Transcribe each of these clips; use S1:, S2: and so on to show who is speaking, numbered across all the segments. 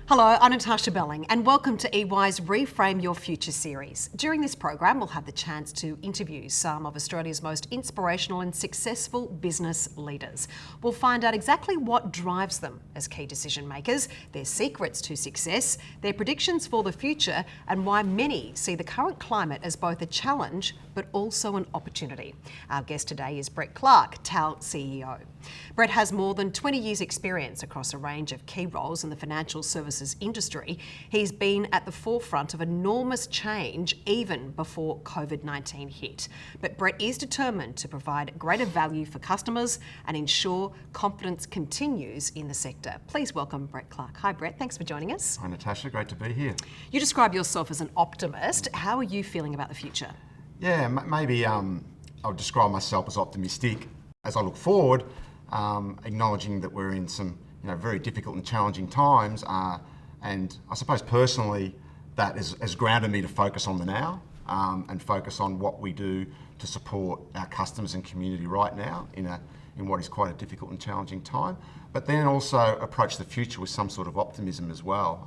S1: Hello, I'm Natarsha Belling and welcome to EY's Reframe Your Future series. During this program, we'll have the chance to interview some of Australia's most inspirational and successful business leaders. We'll find out exactly what drives them as key decision makers, their secrets to success, their predictions for the future, and why many see the current climate as both a challenge but also an opportunity. Our guest today is Brett Clark, TAL CEO. Brett has more than 20 years' experience across a range of key roles in the financial services industry. He's been at the forefront of enormous change even before COVID-19 hit. But Brett is determined to provide greater value for customers and ensure confidence continues in the sector. Please welcome Brett Clark. Hi Brett, thanks for joining us.
S2: Hi Natasha, great to be here.
S1: You describe yourself as an optimist. How are you feeling about the future?
S2: Yeah, maybe I'll describe myself as optimistic as I look forward, acknowledging that we're in some very difficult and challenging times, and I suppose personally that has grounded me to focus on the now and focus on what we do to support our customers and community right now in what is quite a difficult and challenging time, but then also approach the future with some sort of optimism as well,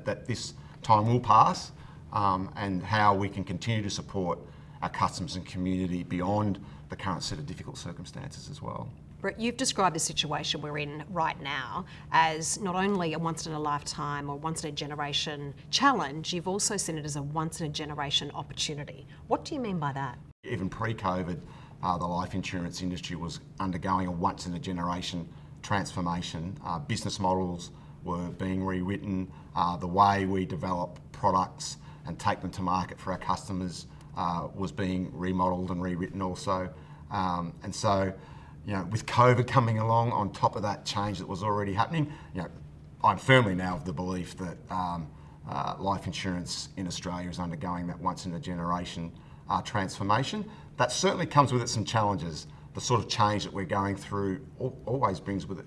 S2: that this time will pass, and how we can continue to support our customers and community beyond the current set of difficult circumstances as well.
S1: Brett, you've described the situation we're in right now as not only a once-in-a-lifetime or once-in-a-generation challenge, you've also seen it as a once-in-a-generation opportunity. What do you mean by that?
S2: Even pre-COVID, the life insurance industry was undergoing a once-in-a-generation transformation. Business models were being rewritten. The way we develop products and take them to market for our customers was being remodelled and rewritten also. And so, with COVID coming along on top of that change that was already happening, I'm firmly now of the belief that life insurance in Australia is undergoing that once-in-a-generation transformation. That certainly comes with it some challenges. The sort of change that we're going through always brings with it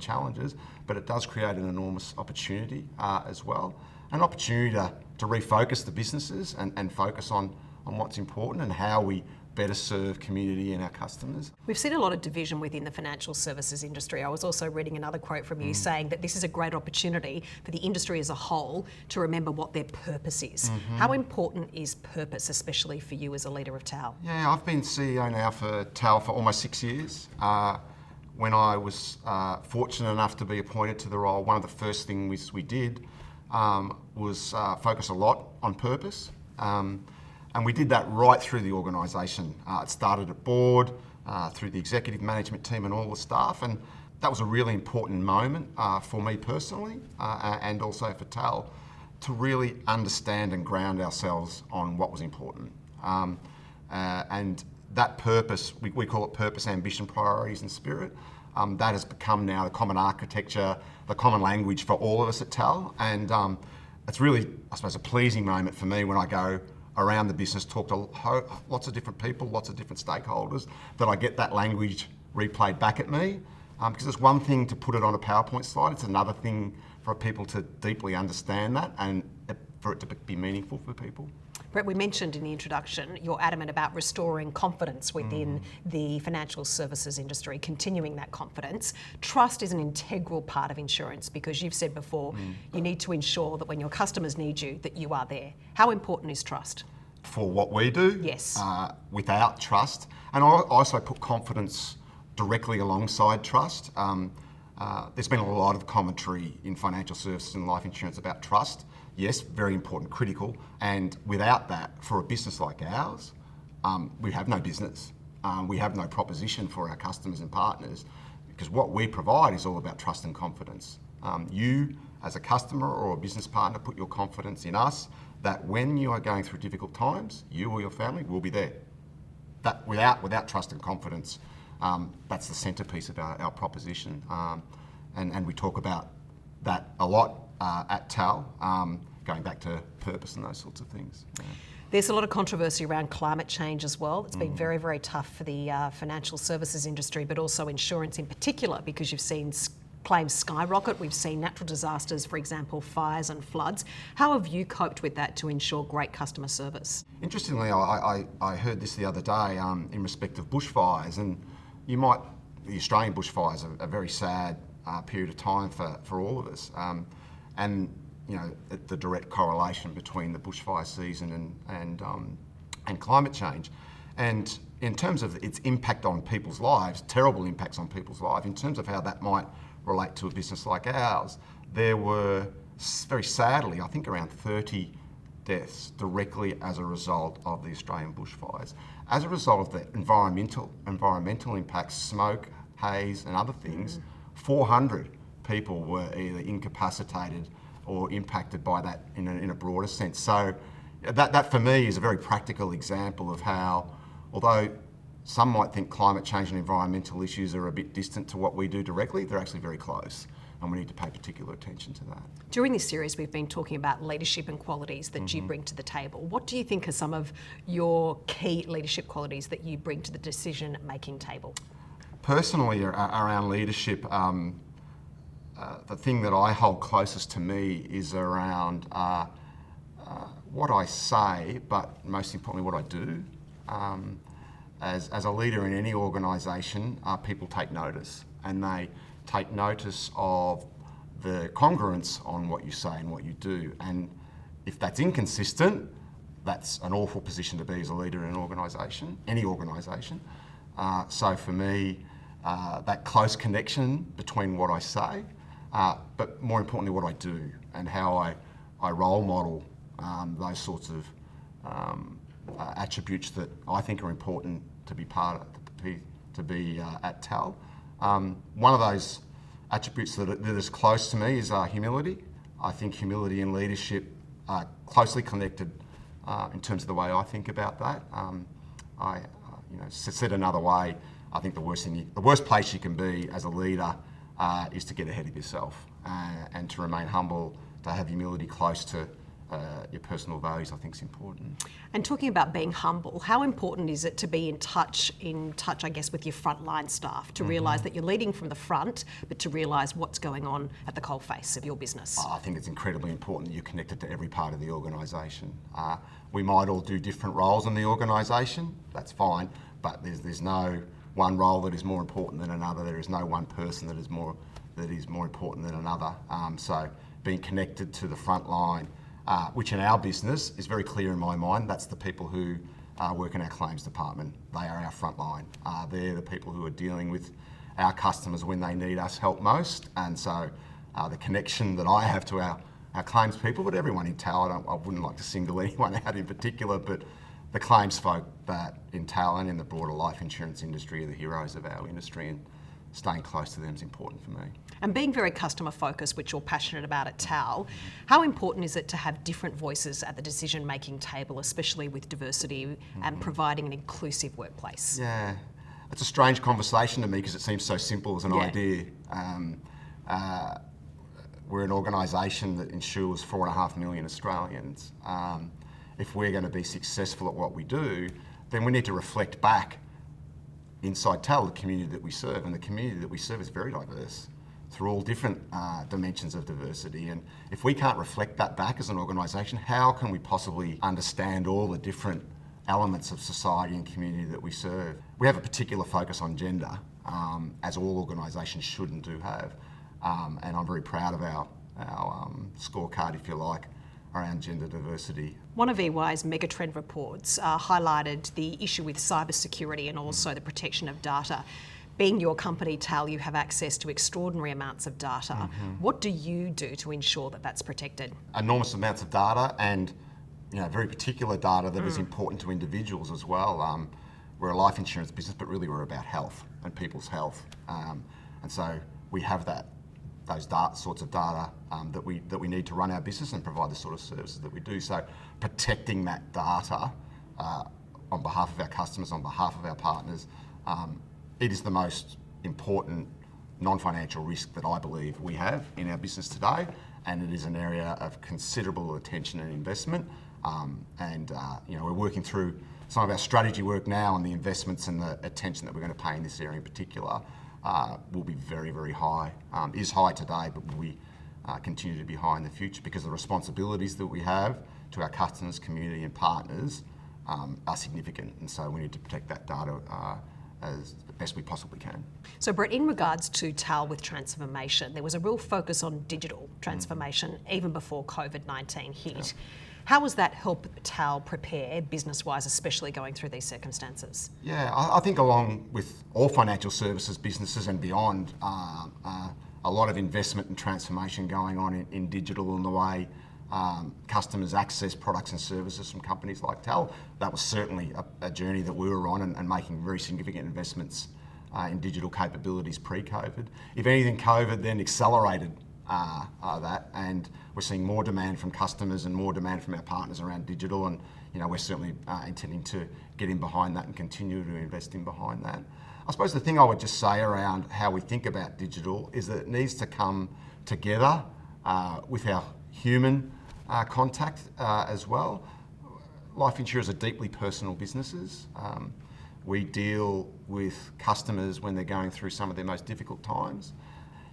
S2: challenges, but it does create an enormous opportunity as well. An opportunity to refocus the businesses and focus on what's important and how we better serve community and our customers.
S1: We've seen a lot of division within the financial services industry. I was also reading another quote from you saying that this is a great opportunity for the industry as a whole to remember what their purpose is. How important is purpose, especially for you as a leader of TAL?
S2: Yeah, I've been CEO now for TAL for almost 6 years. When I was fortunate enough to be appointed to the role, one of the first things we did was focus a lot on purpose. And we did that right through the organisation. It started at board, through the executive management team and all the staff, and that was a really important moment for me personally and also for TAL to really understand and ground ourselves on what was important. And that purpose, we call it purpose, ambition, priorities and spirit, that has become now the common architecture, the common language for all of us at TAL. And it's really, I suppose, a pleasing moment for me when I go around the business, talk to lots of different people, lots of different stakeholders, that I get that language replayed back at me. Because it's one thing to put it on a PowerPoint slide, it's another thing for people to deeply understand that and for it to be meaningful for people.
S1: Brett, we mentioned in the introduction, you're adamant about restoring confidence within the financial services industry, continuing that confidence. Trust is an integral part of insurance because you've said before, you need to ensure that when your customers need you, that you are there. How important is trust?
S2: For what we do?
S1: Yes.
S2: Without trust. And I also put confidence directly alongside trust. There's been a lot of commentary in financial services and life insurance about trust. Yes, very important, critical, and without that, for a business like ours, we have no business. We have no proposition for our customers and partners, because what we provide is all about trust and confidence. You, as a customer or a business partner, put your confidence in us that when you are going through difficult times, you or your family will be there. That without trust and confidence, that's the centrepiece of our proposition, and we talk about that a lot at TAL, going back to purpose and those sorts of things. Yeah.
S1: There's a lot of controversy around climate change as well. It's been very, very tough for the financial services industry, but also insurance in particular, because you've seen claims skyrocket. We've seen natural disasters, for example, fires and floods. How have you coped with that to ensure great customer service?
S2: Interestingly, I heard this the other day in respect of bushfires, and the Australian bushfires are a very sad period of time for all of us. And the direct correlation between the bushfire season and climate change. And in terms of its impact on people's lives, terrible impacts on people's lives, in terms of how that might relate to a business like ours, there were, very sadly, I think around 30 deaths directly as a result of the Australian bushfires. As a result of the environmental impacts, smoke, haze and other things, 400 people were either incapacitated or impacted by that in a broader sense. So that for me is a very practical example of how, although some might think climate change and environmental issues are a bit distant to what we do directly, they're actually very close, and we need to pay particular attention to that.
S1: During this series, we've been talking about leadership and qualities that you bring to the table. What do you think are some of your key leadership qualities that you bring to the decision-making table? Personally,
S2: around leadership, the thing that I hold closest to me is around what I say, but most importantly what I do. As a leader in any organisation, people take notice, and they take notice of the congruence on what you say and what you do. And if that's inconsistent, that's an awful position to be as a leader in an organisation, any organisation. So for me, that close connection between what I say, but more importantly what I do, and how I role model those sorts of attributes that I think are important to be at TAL. One of those attributes that is close to me is humility. I think humility and leadership are closely connected in terms of the way I think about that. Said another way, I think the worst place you can be as a leader is to get ahead of yourself and to remain humble, to have humility close to your personal values, I think is important.
S1: And talking about being humble, how important is it to be in touch, I guess, with your frontline staff, to realise that you're leading from the front, but to realise what's going on at the coalface of your business?
S2: I think it's incredibly important that you're connected to every part of the organisation. We might all do different roles in the organisation, that's fine, but there's no one role that is more important than another. There is no one person that is more important than another. So being connected to the front line, which in our business is very clear in my mind, that's the people who work in our claims department. They are our front line. They're the people who are dealing with our customers when they need us help most. And so the connection that I have to our claims people, but everyone in TAL, I wouldn't like to single anyone out in particular, but the claims folk that in TAL and in the broader life insurance industry are the heroes of our industry, and staying close to them is important for me.
S1: And being very customer focused, which you're passionate about at TAL, how important is it to have different voices at the decision-making table, especially with diversity and providing an inclusive workplace?
S2: Yeah, it's a strange conversation to me because it seems so simple as an idea. We're an organisation that insures 4.5 million Australians. If we're going to be successful at what we do, then we need to reflect back inside TAL the community that we serve, and the community that we serve is very diverse through all different dimensions of diversity. And if we can't reflect that back as an organisation, how can we possibly understand all the different elements of society and community that we serve? We have a particular focus on gender, as all organisations should and do have, and I'm very proud of our scorecard, if you like, around gender diversity.
S1: One of EY's megatrend reports highlighted the issue with cybersecurity and also the protection of data. Being your company, TAL, you have access to extraordinary amounts of data. What do you do to ensure that that's protected?
S2: Enormous amounts of data, and very particular data that is important to individuals as well. We're a life insurance business, but really we're about health and people's health. And so we have those sorts of data that we need to run our business and provide the sort of services that we do. So protecting that data on behalf of our customers, on behalf of our partners, it is the most important non-financial risk that I believe we have in our business today, and it is an area of considerable attention and investment. We're working through some of our strategy work now, and the investments and the attention that we're going to pay in this area in particular will be very, very high. Is high today, but will be continue to be high in the future, because the responsibilities that we have to our customers, community and partners are significant, and so we need to protect that data as best we possibly can.
S1: So Brett, in regards to TAL with transformation, there was a real focus on digital transformation even before COVID-19 hit. Yeah. How has that helped TAL prepare business-wise, especially going through these circumstances?
S2: Yeah, I think along with all financial services businesses and beyond, a lot of investment and transformation going on in digital and the way customers access products and services from companies like TAL. That was certainly a journey that we were on and making very significant investments in digital capabilities pre-COVID. If anything, COVID then accelerated that, and we're seeing more demand from customers and more demand from our partners around digital, and we're certainly intending to get in behind that and continue to invest in behind that. I suppose the thing I would just say around how we think about digital is that it needs to come together with our human contact as well. Life insurers are deeply personal businesses. We deal with customers when they're going through some of their most difficult times.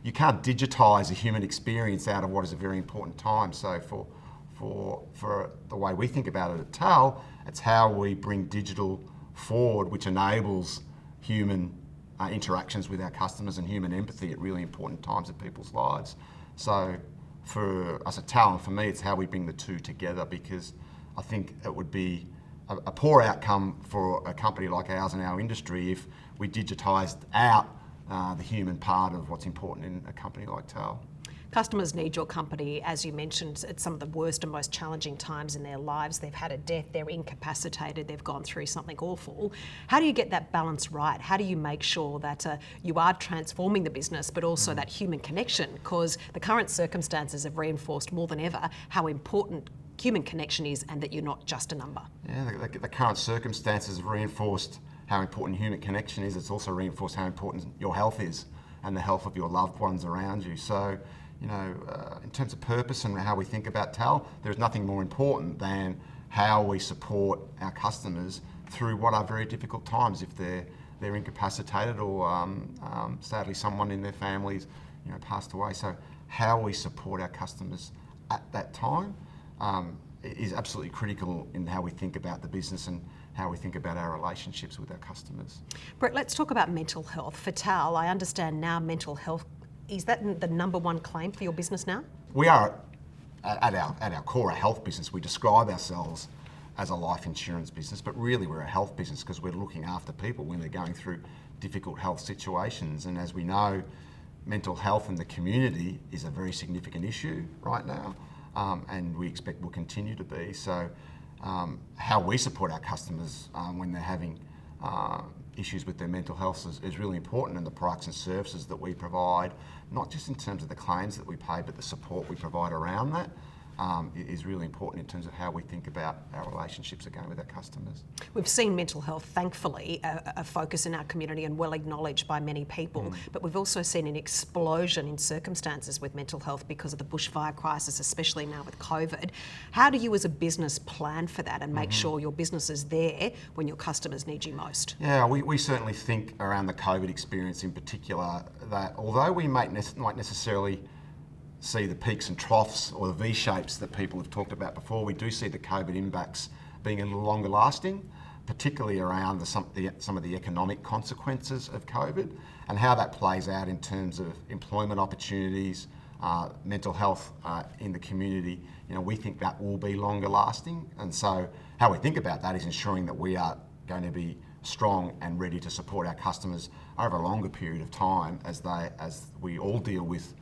S2: You can't digitise a human experience out of what is a very important time. So for the way we think about it at TAL, it's how we bring digital forward, which enables human interactions with our customers and human empathy at really important times of people's lives. So for us at TAL, and for me, it's how we bring the two together, because I think it would be a poor outcome for a company like ours in our industry if we digitised out the human part of what's important in a company like TAL.
S1: Customers need your company, as you mentioned, at some of the worst and most challenging times in their lives. They've had a death, they're incapacitated, they've gone through something awful. How do you get that balance right? How do you make sure that you are transforming the business, but also that human connection? Because the current circumstances have reinforced more than ever how important human connection is, and that you're not just a number.
S2: Yeah, the current circumstances have reinforced how important human connection is. It's also reinforced how important your health is and the health of your loved ones around you. So, in terms of purpose and how we think about TAL, there's nothing more important than how we support our customers through what are very difficult times if they're incapacitated or sadly someone in their families passed away. So how we support our customers at that time is absolutely critical in how we think about the business and how we think about our relationships with our customers.
S1: Brett, let's talk about mental health. For TAL, I understand now mental health, is that the number one claim for your business now?
S2: We are, at our core, a health business. We describe ourselves as a life insurance business, but really we're a health business because we're looking after people when they're going through difficult health situations. And as we know, mental health in the community is a very significant issue right now, and we expect will continue to be. So how we support our customers when they're having issues with their mental health is really important, and the products and services that we provide, not just in terms of the claims that we pay, but the support we provide around that is really important in terms of how we think about our relationships again with our customers.
S1: We've seen mental health, thankfully, a focus in our community and well acknowledged by many people, but we've also seen an explosion in circumstances with mental health because of the bushfire crisis, especially now with COVID. How do you as a business plan for that and make sure your business is there when your customers need you most?
S2: Yeah, we certainly think around the COVID experience in particular that although we might necessarily see the peaks and troughs or the V-shapes that people have talked about before, we do see the COVID impacts being a little longer lasting, particularly around some of the economic consequences of COVID and how that plays out in terms of employment opportunities, mental health in the community. We think that will be longer lasting, and so how we think about that is ensuring that we are going to be strong and ready to support our customers over a longer period of time as we all deal with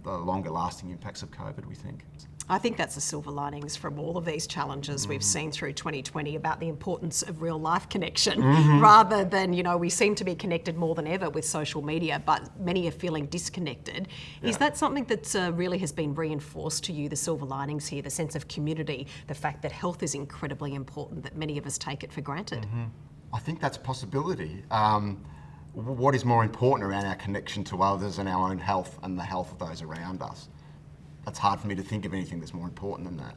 S2: the longer lasting impacts of COVID, we think.
S1: I think that's the silver linings from all of these challenges we've seen through 2020 about the importance of real life connection rather than, we seem to be connected more than ever with social media, but many are feeling disconnected. Yeah. Is that something that really has been reinforced to you, the silver linings here, the sense of community, the fact that health is incredibly important, that many of us take it for granted?
S2: I think that's a possibility. What is more important around our connection to others and our own health and the health of those around us? It's hard for me to think of anything that's more important than that.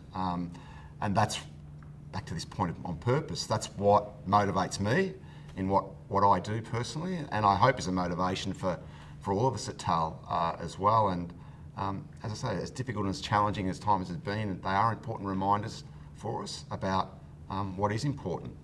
S2: And that's, back to this point on purpose, that's what motivates me in what I do personally, and I hope is a motivation for all of us at TAL as well. And as I say, as difficult and as challenging as time has been, they are important reminders for us about what is important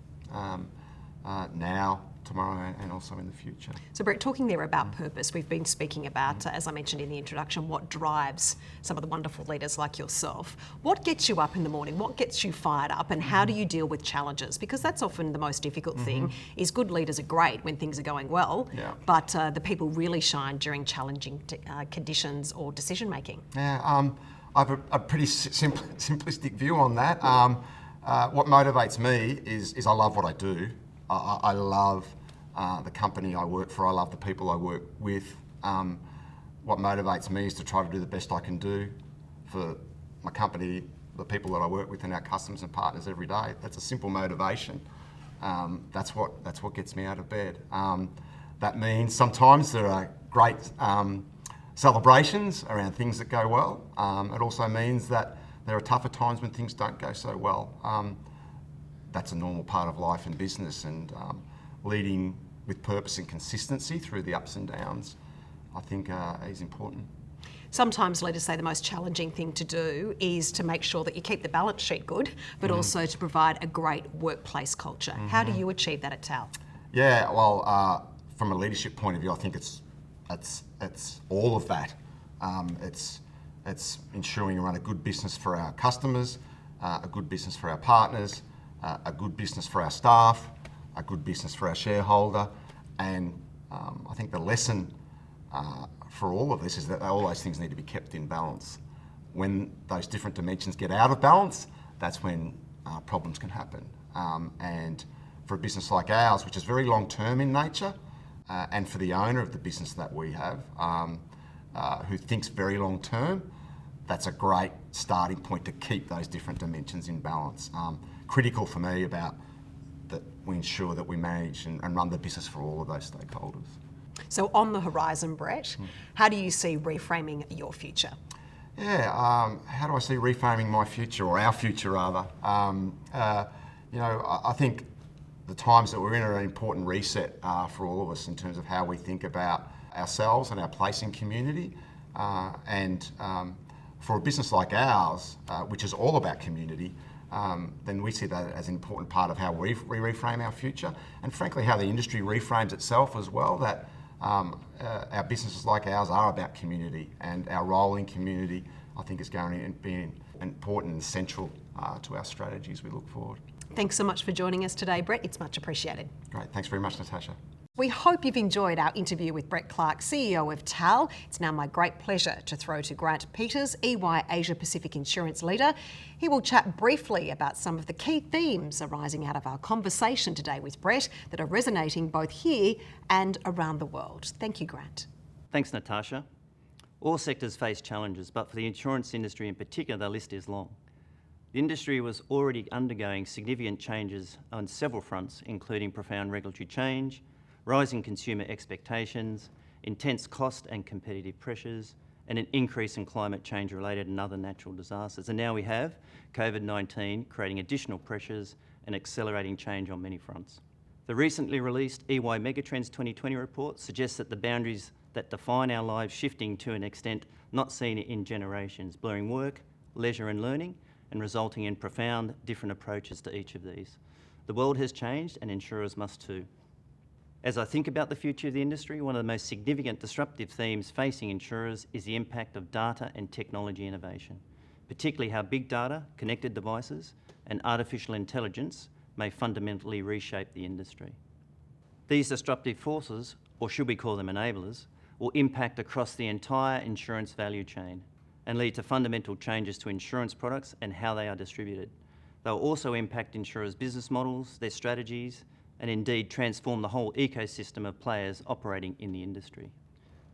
S2: now tomorrow and also in the future.
S1: So Brett, talking there about purpose, we've been speaking about, as I mentioned in the introduction, what drives some of the wonderful leaders like yourself. What gets you up in the morning? What gets you fired up? And how do you deal with challenges? Because that's often the most difficult thing, is good leaders are great when things are going well, but the people really shine during challenging conditions or decision making.
S2: Yeah, I have a pretty simplistic view on that. What motivates me is I love what I do. I love the company I work for. I love the people I work with. What motivates me is to try to do the best I can do for my company, the people that I work with, and our customers and partners every day. That's a simple motivation. That's what gets me out of bed. That means sometimes there are great celebrations around things that go well. It also means that there are tougher times when things don't go so well. That's a normal part of life and business, and leading with purpose and consistency through the ups and downs, I think is important.
S1: Sometimes leaders say the most challenging thing to do is to make sure that you keep the balance sheet good, but also to provide a great workplace culture. How do you achieve that at TAL?
S2: Yeah, well, from a leadership point of view, I think it's all of that. It's ensuring we run a good business for our customers, a good business for our partners, a good business for our staff, a good business for our shareholder, and I think the lesson for all of this is that all those things need to be kept in balance. When those different dimensions get out of balance, that's when problems can happen. And for a business like ours, which is very long-term in nature, and for the owner of the business that we have, who thinks very long-term, that's a great starting point to keep those different dimensions in balance. Critical for me about that we ensure that we manage and run the business for all of those stakeholders.
S1: So on the horizon, Brett, how do you see reframing your future?
S2: Yeah, how do I see reframing my future, or our future rather? I think the times that we're in are an important reset for all of us in terms of how we think about ourselves and our place in community. And for a business like ours, which is all about community, then we see that as an important part of how we reframe our future, and frankly how the industry reframes itself as well, that our businesses like ours are about community, and our role in community, I think, is going to be important and central to our strategy as we look forward.
S1: Thanks so much for joining us today, Brett. It's much appreciated.
S2: Great. Thanks very much, Natasha.
S1: We hope you've enjoyed our interview with Brett Clark, CEO of TAL. It's now my great pleasure to throw to Grant Peters, EY Asia Pacific Insurance Leader. He will chat briefly about some of the key themes arising out of our conversation today with Brett that are resonating both here and around the world. Thank you, Grant.
S3: Thanks, Natasha. All sectors face challenges, but for the insurance industry in particular, the list is long. The industry was already undergoing significant changes on several fronts, including profound regulatory change, rising consumer expectations, intense cost and competitive pressures, and an increase in climate change-related and other natural disasters. And now we have COVID-19 creating additional pressures and accelerating change on many fronts. The recently released EY Megatrends 2020 report suggests that the boundaries that define our lives shifting to an extent not seen in generations, blurring work, leisure and learning, and resulting in profound different approaches to each of these. The world has changed and insurers must too. As I think about the future of the industry, one of the most significant disruptive themes facing insurers is the impact of data and technology innovation, particularly how big data, connected devices, and artificial intelligence may fundamentally reshape the industry. These disruptive forces, or should we call them enablers, will impact across the entire insurance value chain and lead to fundamental changes to insurance products and how they are distributed. They'll also impact insurers' business models, their strategies, and indeed transform the whole ecosystem of players operating in the industry.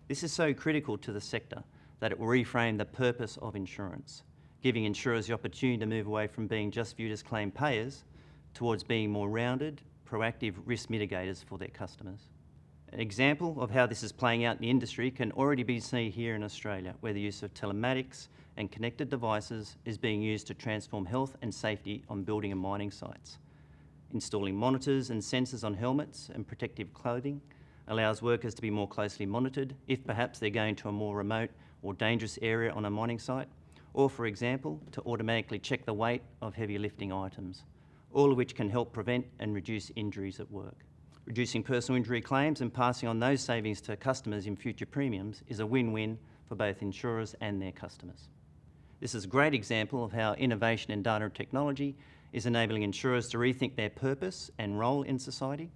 S3: This is so critical to the sector that it will reframe the purpose of insurance, giving insurers the opportunity to move away from being just viewed as claim payers towards being more rounded, proactive risk mitigators for their customers. An example of how this is playing out in the industry can already be seen here in Australia, where the use of telematics and connected devices is being used to transform health and safety on building and mining sites. Installing monitors and sensors on helmets and protective clothing allows workers to be more closely monitored if perhaps they're going to a more remote or dangerous area on a mining site, or for example, to automatically check the weight of heavy lifting items, all of which can help prevent and reduce injuries at work. Reducing personal injury claims and passing on those savings to customers in future premiums is a win-win for both insurers and their customers. This is a great example of how innovation in data and technology is enabling insurers to rethink their purpose and role in society,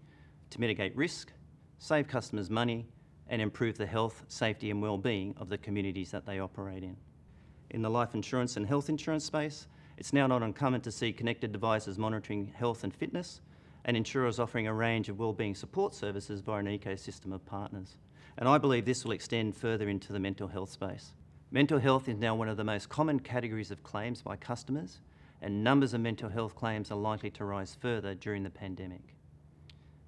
S3: to mitigate risk, save customers money, and improve the health, safety and well-being of the communities that they operate in. In the life insurance and health insurance space, it's now not uncommon to see connected devices monitoring health and fitness, and insurers offering a range of wellbeing support services via an ecosystem of partners. And I believe this will extend further into the mental health space. Mental health is now one of the most common categories of claims by customers, and numbers of mental health claims are likely to rise further during the pandemic.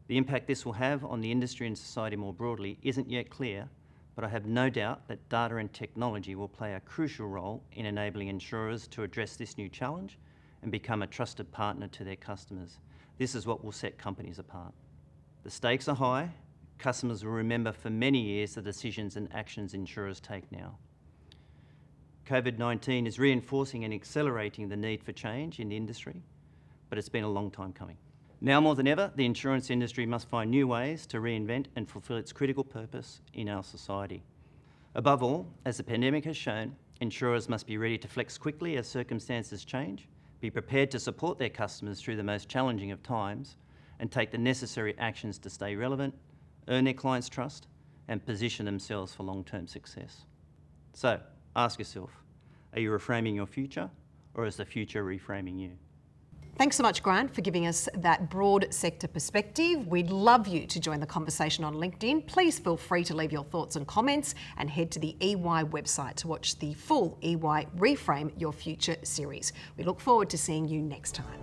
S3: The impact this will have on the industry and society more broadly isn't yet clear, but I have no doubt that data and technology will play a crucial role in enabling insurers to address this new challenge and become a trusted partner to their customers. This is what will set companies apart. The stakes are high. Customers will remember for many years the decisions and actions insurers take now. COVID-19 is reinforcing and accelerating the need for change in the industry, but it's been a long time coming. Now more than ever, the insurance industry must find new ways to reinvent and fulfil its critical purpose in our society. Above all, as the pandemic has shown, insurers must be ready to flex quickly as circumstances change, be prepared to support their customers through the most challenging of times, and take the necessary actions to stay relevant, earn their clients' trust, and position themselves for long-term success. So, ask yourself, are you reframing your future, or is the future reframing you?
S1: Thanks so much, Grant, for giving us that broad sector perspective. We'd love you to join the conversation on LinkedIn. Please feel free to leave your thoughts and comments and head to the EY website to watch the full EY Reframe Your Future series. We look forward to seeing you next time.